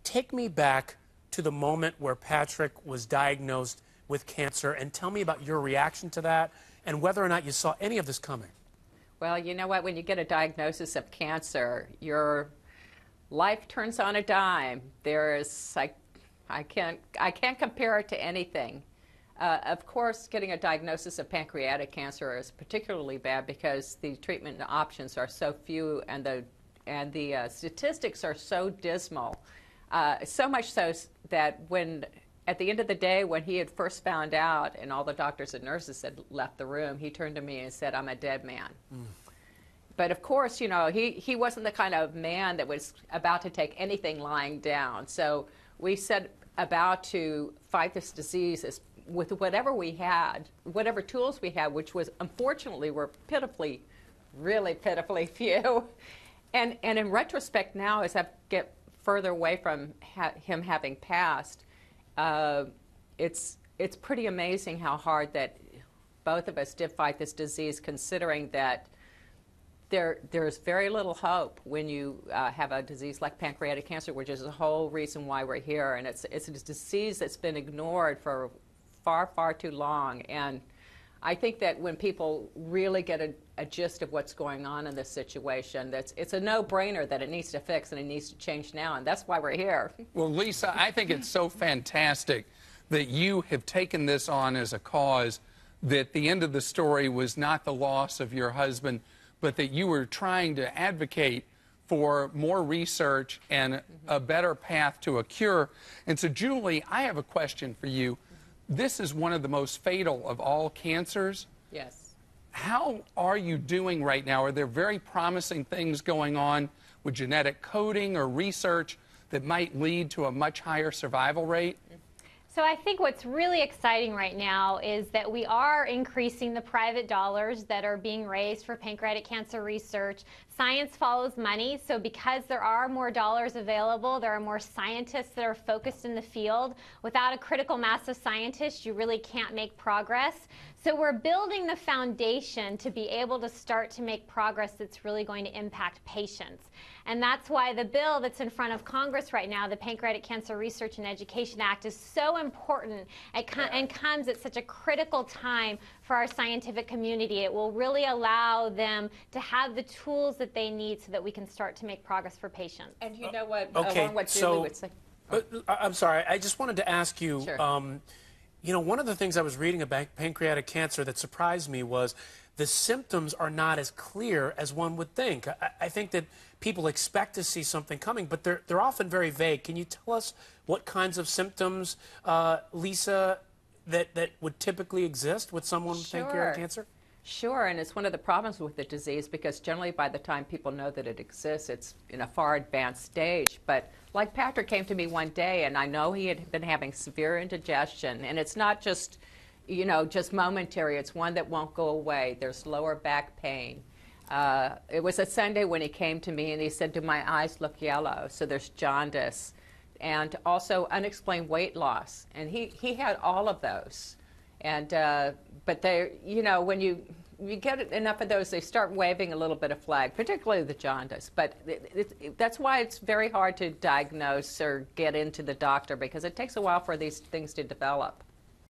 Take me back to the moment where Patrick was diagnosed with cancer and tell me about your reaction to that and whether or not you saw any of this coming. Well, you know what? When you get a diagnosis of cancer, your life turns on a dime. I can't compare it to anything. Of course, getting a diagnosis of pancreatic cancer is particularly bad because the treatment options are so few and the statistics are so dismal. So much so that at the end of the day, when he had first found out and all the doctors and nurses had left the room, he turned to me and said, "I'm a dead man." But of course, you know, he wasn't the kind of man that was about to take anything lying down. So we set about to fight this disease with whatever we had, whatever tools we had, which was, unfortunately, were really pitifully few. And in retrospect now, as I get further away from him having passed, it's pretty amazing how hard that both of us did fight this disease, considering that there's very little hope when you have a disease like pancreatic cancer, which is the whole reason why we're here. And it's a disease that's been ignored for far, far too long. And I think that when people really get a gist of what's going on in this situation, it's a no-brainer that it needs to fix and it needs to change now, and that's why we're here. Well, Lisa, I think it's so fantastic that you have taken this on as a cause, that the end of the story was not the loss of your husband, but that you were trying to advocate for more research and a better path to a cure. And so, Julie, I have a question for you. This is one of the most fatal of all cancers. Yes. How are you doing right now? Are there very promising things going on with genetic coding or research that might lead to a much higher survival rate? So I think what's really exciting right now is that we are increasing the private dollars that are being raised for pancreatic cancer research. Science follows money, so because there are more dollars available, there are more scientists that are focused in the field. Without a critical mass of scientists, you really can't make progress. So we're building the foundation to be able to start to make progress that's really going to impact patients. And that's why the bill that's in front of Congress right now, the Pancreatic Cancer Research and Education Act, is so important and comes at such a critical time for our scientific community. It will really allow them to have the tools that they need so that we can start to make progress for patients. And you know what? Okay, what so, Julie would say. I'm sorry, I just wanted to ask you, Sure. you know, one of the things I was reading about pancreatic cancer that surprised me was the symptoms are not as clear as one would think. I think that people expect to see something coming, but they're often very vague. Can you tell us what kinds of symptoms, Lisa, that would typically exist with someone with pancreatic cancer? Sure, and it's one of the problems with the disease because generally by the time people know that it exists, it's in a far advanced stage. But like Patrick came to me one day, and I know he had been having severe indigestion, and it's not just, you know, just momentary. It's one that won't go away. There's lower back pain. It was a Sunday when he came to me, and he said, "Do my eyes look yellow?" So there's jaundice, and also unexplained weight loss, and he had all of those. And but they, you know, when you get enough of those, they start waving a little bit of flag, particularly the jaundice. But that's why it's very hard to diagnose or get into the doctor, because it takes a while for these things to develop.